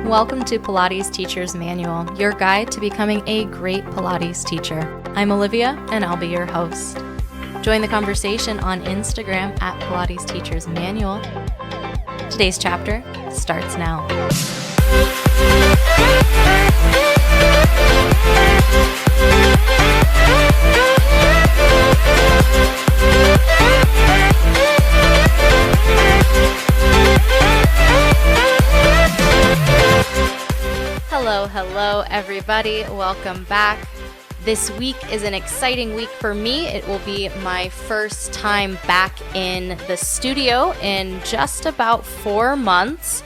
Welcome to Pilates Teacher's Manual, your guide to becoming a great Pilates teacher. I'm Olivia, and I'll be your host. Join the conversation on Instagram at Pilates Teacher's Manual. Today's chapter starts now. Hello, everybody. Welcome back. This week is an exciting week for me. It will be my first time back in the studio in just about 4 months.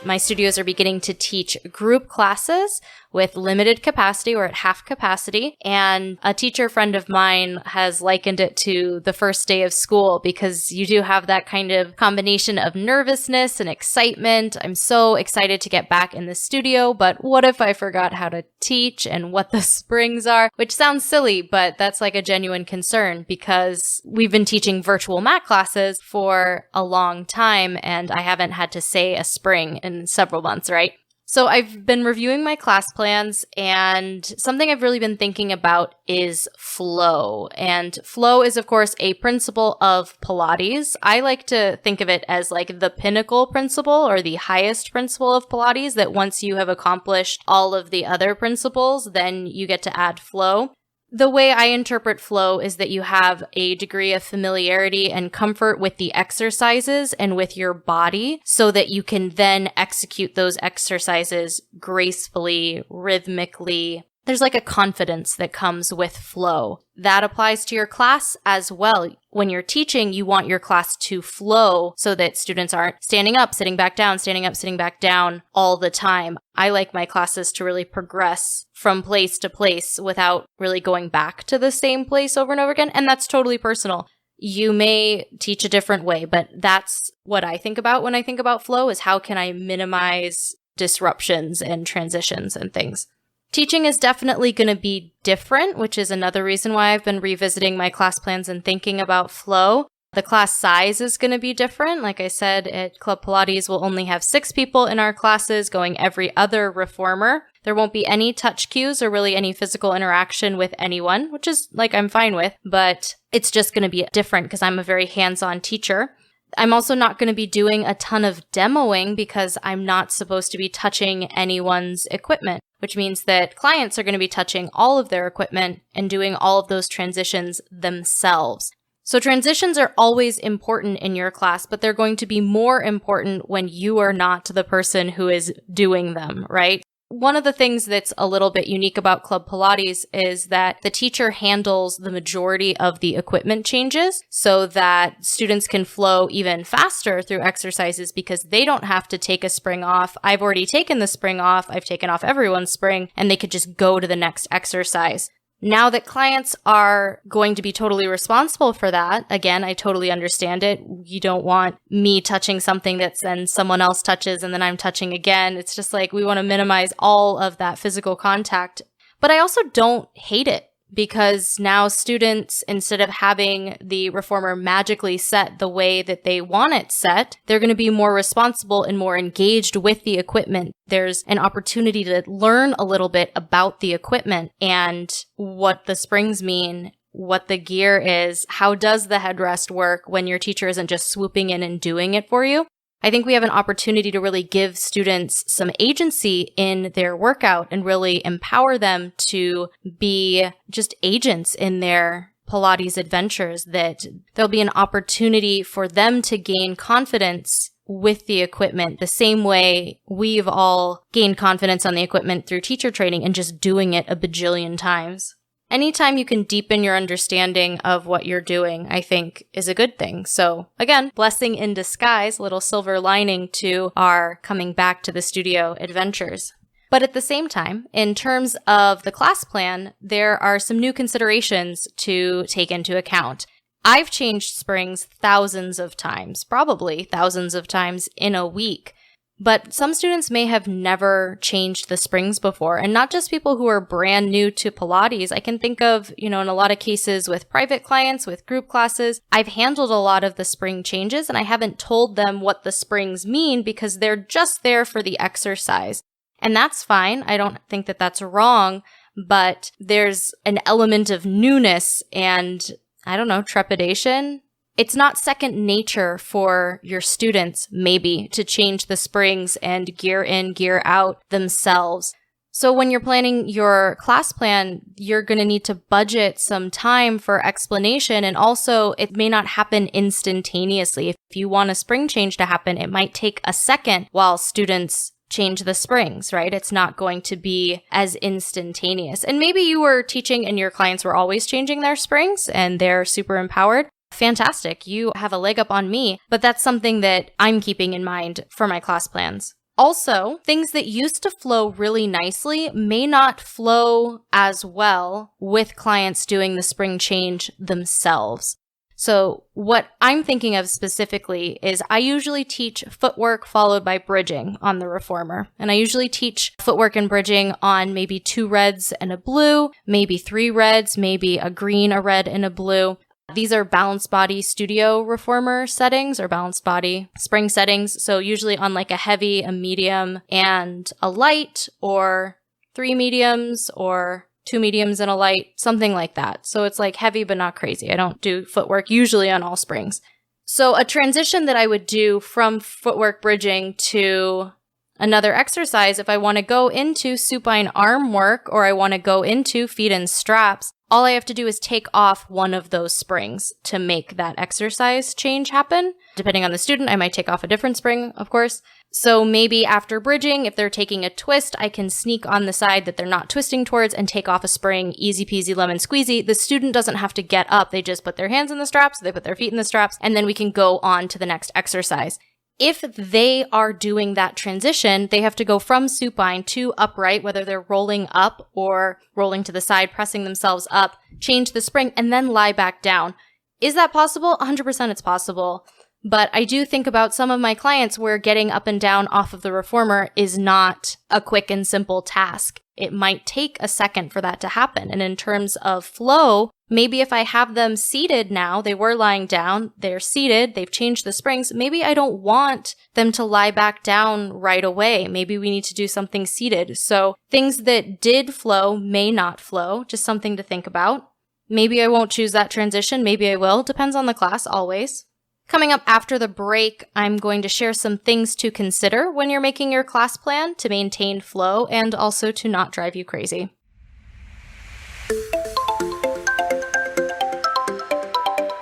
My studios are beginning to teach group classes with limited capacity or at half capacity. And a teacher friend of mine has likened it to the first day of school because you do have that kind of combination of nervousness and excitement. I'm so excited to get back in the studio, but what if I forgot how to teach and what the springs are? Which sounds silly, but that's like a genuine concern because we've been teaching virtual mat classes for a long time and I haven't had to say a spring in several months, right? So I've been reviewing my class plans, and something I've really been thinking about is flow. And flow is, of course, a principle of Pilates. I like to think of it as like the pinnacle principle or the highest principle of Pilates, that once you have accomplished all of the other principles, then you get to add flow. The way I interpret flow is that you have a degree of familiarity and comfort with the exercises and with your body so that you can then execute those exercises gracefully, rhythmically. There's like a confidence that comes with flow. That applies to your class as well. When you're teaching, you want your class to flow so that students aren't standing up, sitting back down, standing up, sitting back down all the time. I like my classes to really progress from place to place without really going back to the same place over and over again. And that's totally personal. You may teach a different way, but that's what I think about when I think about flow, is how can I minimize disruptions and transitions and things. Teaching is definitely going to be different, which is another reason why I've been revisiting my class plans and thinking about flow. The class size is going to be different. Like I said, at Club Pilates, we'll only have 6 people in our classes going every other reformer. There won't be any touch cues or really any physical interaction with anyone, which is like I'm fine with, but it's just going to be different because I'm a very hands-on teacher. I'm also not going to be doing a ton of demoing because I'm not supposed to be touching anyone's equipment, which means that clients are going to be touching all of their equipment and doing all of those transitions themselves. So transitions are always important in your class, but they're going to be more important when you are not the person who is doing them, right? One of the things that's a little bit unique about Club Pilates is that the teacher handles the majority of the equipment changes so that students can flow even faster through exercises because they don't have to take a spring off. I've already taken the spring off. I've taken off everyone's spring, and they could just go to the next exercise. Now that clients are going to be totally responsible for that, again, I totally understand it. You don't want me touching something that then someone else touches and then I'm touching again. It's just like we want to minimize all of that physical contact. But I also don't hate it because now students, instead of having the reformer magically set the way that they want it set, they're going to be more responsible and more engaged with the equipment. There's an opportunity to learn a little bit about the equipment and what the springs mean, what the gear is, how does the headrest work when your teacher isn't just swooping in and doing it for you. I think we have an opportunity to really give students some agency in their workout and really empower them to be just agents in their Pilates adventures, that there'll be an opportunity for them to gain confidence with the equipment the same way we've all gained confidence on the equipment through teacher training and just doing it a bajillion times. Anytime you can deepen your understanding of what you're doing, I think is a good thing. So again, blessing in disguise, little silver lining to our coming back to the studio adventures. But at the same time, in terms of the class plan, there are some new considerations to take into account. I've changed springs thousands of times, probably thousands of times in a week. But some students may have never changed the springs before, and not just people who are brand new to Pilates. I can think of, in a lot of cases with private clients, with group classes, I've handled a lot of the spring changes and I haven't told them what the springs mean because they're just there for the exercise. And that's fine. I don't think that that's wrong, but there's an element of newness and, I don't know, trepidation. It's not second nature for your students, maybe, to change the springs and gear in, gear out themselves. So when you're planning your class plan, you're going to need to budget some time for explanation. And also, it may not happen instantaneously. If you want a spring change to happen, it might take a second while students change the springs, right? It's not going to be as instantaneous. And maybe you were teaching and your clients were always changing their springs and they're super empowered. Fantastic. You have a leg up on me, but that's something that I'm keeping in mind for my class plans. Also, things that used to flow really nicely may not flow as well with clients doing the spring change themselves. So what I'm thinking of specifically is I usually teach footwork followed by bridging on the reformer. And I usually teach footwork and bridging on maybe 2 reds and a blue, maybe 3 reds, maybe a green, a red, and a blue. These are balanced body studio reformer settings or balanced body spring settings. So usually on like a heavy, a medium, and a light, or 3 mediums or 2 mediums and a light, something like that. So it's like heavy but not crazy. I don't do footwork usually on all springs. So a transition that I would do from footwork bridging to another exercise, if I want to go into supine arm work or I want to go into feet and straps, all I have to do is take off one of those springs to make that exercise change happen. Depending on the student, I might take off a different spring, of course. So maybe after bridging, if they're taking a twist, I can sneak on the side that they're not twisting towards and take off a spring, easy peasy lemon squeezy. The student doesn't have to get up. They just put their hands in the straps, they put their feet in the straps, and then we can go on to the next exercise. If they are doing that transition, they have to go from supine to upright, whether they're rolling up or rolling to the side, pressing themselves up, change the spring, and then lie back down. Is that possible? 100% it's possible. But I do think about some of my clients where getting up and down off of the reformer is not a quick and simple task. It might take a second for that to happen. And in terms of flow, maybe if I have them seated now, they were lying down, they're seated, they've changed the springs, maybe I don't want them to lie back down right away. Maybe we need to do something seated. So things that did flow may not flow, just something to think about. Maybe I won't choose that transition, maybe I will, depends on the class always. Coming up after the break, I'm going to share some things to consider when you're making your class plan to maintain flow and also to not drive you crazy.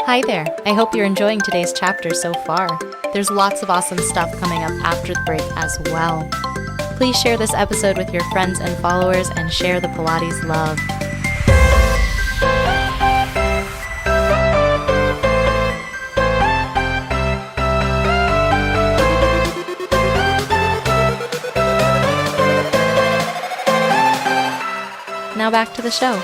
Hi there. I hope you're enjoying today's chapter so far. There's lots of awesome stuff coming up after the break as well. Please share this episode with your friends and followers and share the Pilates love. Now back to the show.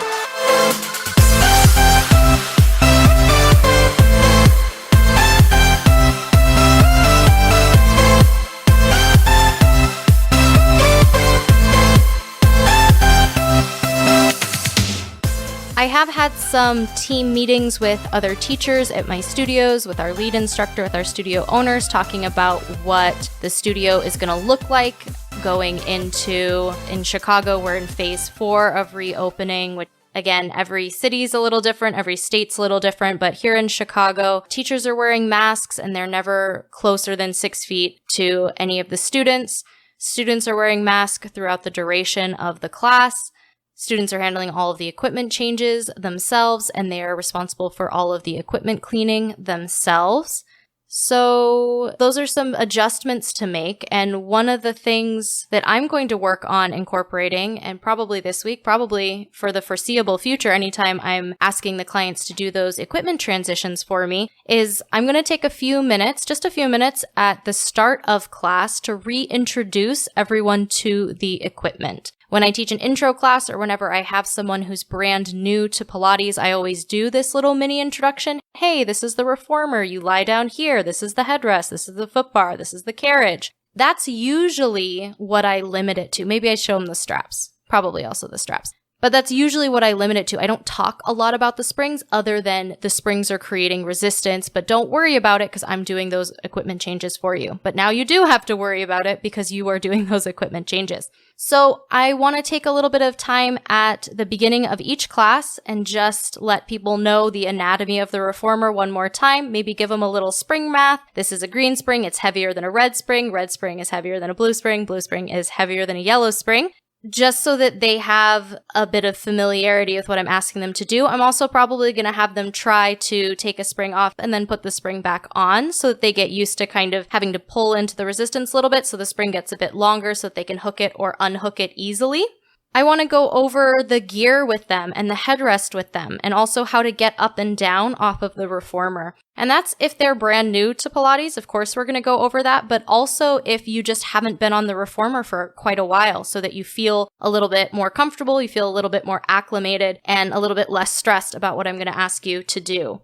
I have had some team meetings with other teachers at my studios, with our lead instructor, with our studio owners, talking about what the studio is going to look like going into, in Chicago, we're in phase 4 of reopening, which again, every city's a little different, every state's a little different, but here in Chicago, teachers are wearing masks and they're never closer than 6 feet to any of the students. Students are wearing masks throughout the duration of the class. Students are handling all of the equipment changes themselves, and they are responsible for all of the equipment cleaning themselves. So those are some adjustments to make. And one of the things that I'm going to work on incorporating, and probably this week, probably for the foreseeable future, anytime I'm asking the clients to do those equipment transitions for me, is I'm going to take a few minutes, just a few minutes at the start of class to reintroduce everyone to the equipment. When I teach an intro class or whenever I have someone who's brand new to Pilates, I always do this little mini introduction. Hey, this is the reformer. You lie down here. This is the headrest. This is the foot bar. This is the carriage. That's usually what I limit it to. Maybe I show them the straps. Probably also the straps. But that's usually what I limit it to. I don't talk a lot about the springs other than the springs are creating resistance, but don't worry about it because I'm doing those equipment changes for you. But now you do have to worry about it because you are doing those equipment changes. So I want to take a little bit of time at the beginning of each class and just let people know the anatomy of the reformer one more time. Maybe give them a little spring math. This is a green spring. It's heavier than a red spring. Red spring is heavier than a blue spring. Blue spring is heavier than a yellow spring. Just so that they have a bit of familiarity with what I'm asking them to do. I'm also probably going to have them try to take a spring off and then put the spring back on so that they get used to kind of having to pull into the resistance a little bit so the spring gets a bit longer so that they can hook it or unhook it easily. I want to go over the gear with them and the headrest with them and also how to get up and down off of the reformer. And that's if they're brand new to Pilates. Of course, we're going to go over that, but also if you just haven't been on the reformer for quite a while so that you feel a little bit more comfortable, you feel a little bit more acclimated and a little bit less stressed about what I'm going to ask you to do.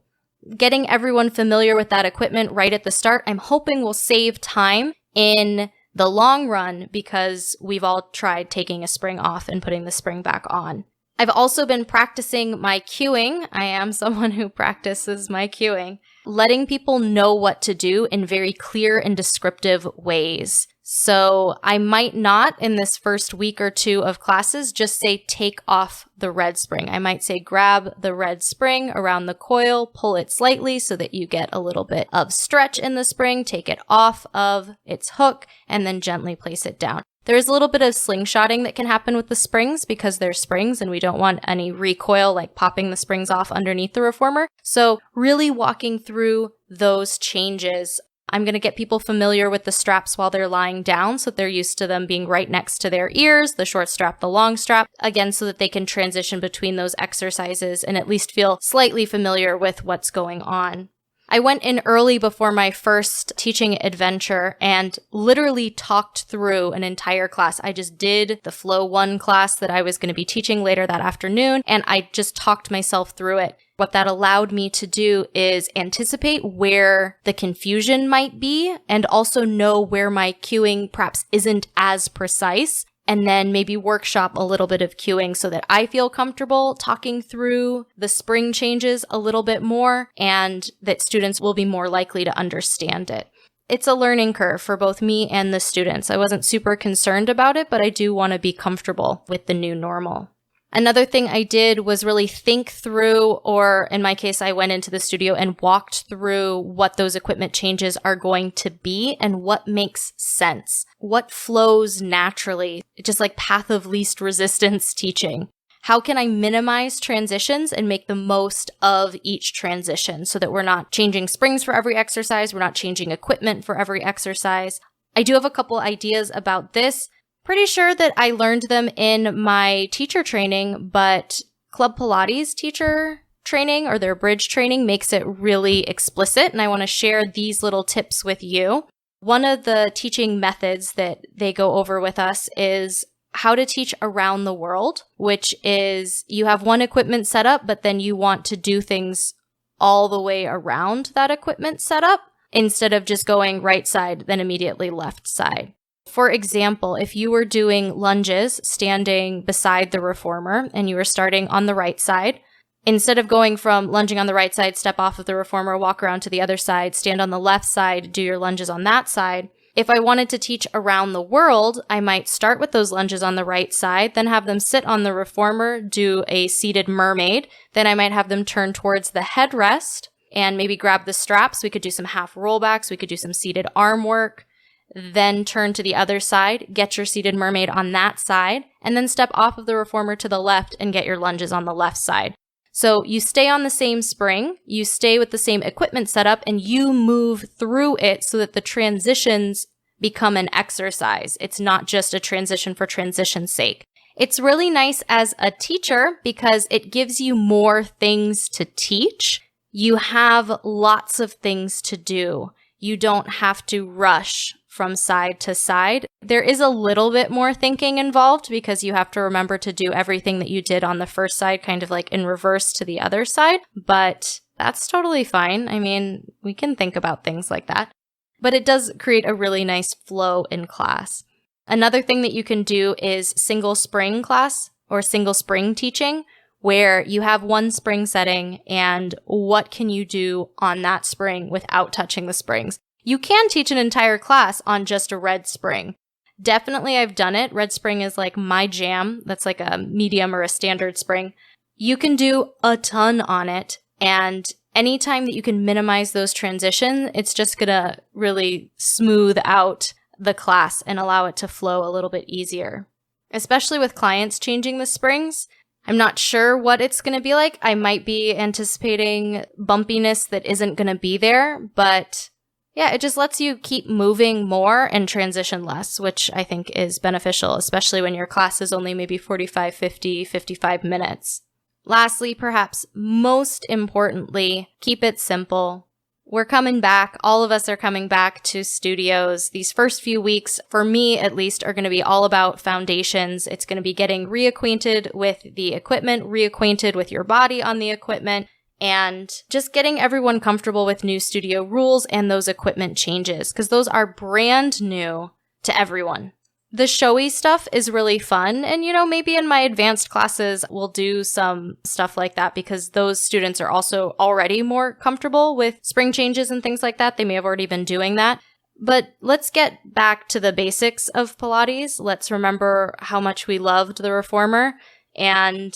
Getting everyone familiar with that equipment right at the start, I'm hoping will save time in the long run because we've all tried taking a spring off and putting the spring back on. I've also been practicing my cueing. I am someone who practices my cueing, letting people know what to do in very clear and descriptive ways. So I might not, in this first week or two of classes, just say take off the red spring. I might say grab the red spring around the coil, pull it slightly so that you get a little bit of stretch in the spring, take it off of its hook, and then gently place it down. There's a little bit of slingshotting that can happen with the springs because they're springs and we don't want any recoil like popping the springs off underneath the reformer. So really walking through those changes. I'm going to get people familiar with the straps while they're lying down so that they're used to them being right next to their ears, the short strap, the long strap, again, so that they can transition between those exercises and at least feel slightly familiar with what's going on. I went in early before my first teaching adventure and literally talked through an entire class. I just did the Flow 1 class that I was going to be teaching later that afternoon, and I just talked myself through it. What that allowed me to do is anticipate where the confusion might be and also know where my cueing perhaps isn't as precise. And then maybe workshop a little bit of cueing so that I feel comfortable talking through the spring changes a little bit more and that students will be more likely to understand it. It's a learning curve for both me and the students. I wasn't super concerned about it, but I do want to be comfortable with the new normal. Another thing I did was really think through, or in my case, I went into the studio and walked through what those equipment changes are going to be and what makes sense, what flows naturally, just like path of least resistance teaching. How can I minimize transitions and make the most of each transition so that we're not changing springs for every exercise, we're not changing equipment for every exercise? I do have a couple ideas about this. Pretty sure that I learned them in my teacher training, but Club Pilates teacher training or their bridge training makes it really explicit, and I want to share these little tips with you. One of the teaching methods that they go over with us is how to teach around the world, which is you have one equipment set up, but then you want to do things all the way around that equipment setup instead of just going right side, then immediately left side. For example, if you were doing lunges standing beside the reformer and you were starting on the right side, instead of going from lunging on the right side, step off of the reformer, walk around to the other side, stand on the left side, do your lunges on that side. If I wanted to teach around the world, I might start with those lunges on the right side, then have them sit on the reformer, do a seated mermaid. Then I might have them turn towards the headrest and maybe grab the straps. We could do some half rollbacks. We could do some seated arm work. Then turn to the other side, get your seated mermaid on that side, and then step off of the reformer to the left and get your lunges on the left side. So you stay on the same spring, you stay with the same equipment setup, and you move through it so that the transitions become an exercise. It's not just a transition for transition's sake. It's really nice as a teacher because it gives you more things to teach. You have lots of things to do. You don't have to rush from side to side. There is a little bit more thinking involved because you have to remember to do everything that you did on the first side, kind of like in reverse to the other side, but that's totally fine. I mean, we can think about things like that, but it does create a really nice flow in class. Another thing that you can do is single spring class. or single spring teaching, where you have one spring setting and what can you do on that spring without touching the springs. You can teach an entire class on just a red spring. Definitely I've done it. Red spring is like my jam. That's like a medium or a standard spring. You can do a ton on it, and anytime that you can minimize those transitions, it's just going to really smooth out the class and allow it to flow a little bit easier. Especially with clients changing the springs, I'm not sure what it's going to be like. I might be anticipating bumpiness that isn't going to be there, but yeah, it just lets you keep moving more and transition less, which I think is beneficial, especially when your class is only maybe 45, 50, 55 minutes. Lastly, perhaps most importantly, keep it simple. We're coming back. All of us are coming back to studios. These first few weeks, for me at least, are going to be all about foundations. It's going to be getting reacquainted with the equipment, reacquainted with your body on the equipment, and just getting everyone comfortable with new studio rules and those equipment changes, because those are brand new to everyone. The showy stuff is really fun, and maybe in my advanced classes we'll do some stuff like that because those students are also already more comfortable with spring changes and things like that. They may have already been doing that. But let's get back to the basics of Pilates. Let's remember how much we loved the reformer, and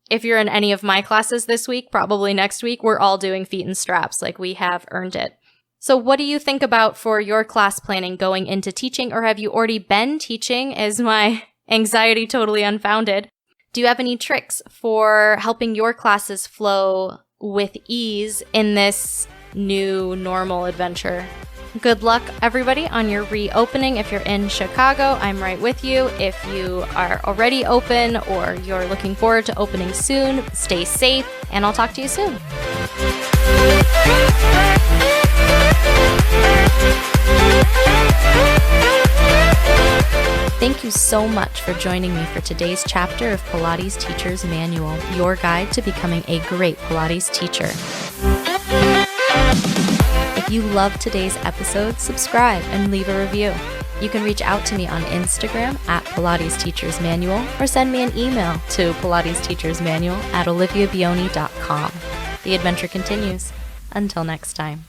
if you're in any of my classes this week, probably next week, we're all doing feet and straps. Like, we have earned it. So what do you think about for your class planning going into teaching, or have you already been teaching? Is my anxiety totally unfounded? Do you have any tricks for helping your classes flow with ease in this new normal adventure? Good luck, everybody, on your reopening. If you're in Chicago, I'm right with you. If you are already open or you're looking forward to opening soon, stay safe, and I'll talk to you soon. Thank you so much for joining me for today's chapter of Pilates Teacher's Manual, your guide to becoming a great Pilates teacher. If you loved today's episode, subscribe and leave a review. You can reach out to me on Instagram at Pilates Teacher's Manual or send me an email to pilatesteachersmanual@oliviabioni.com. The adventure continues. Until next time.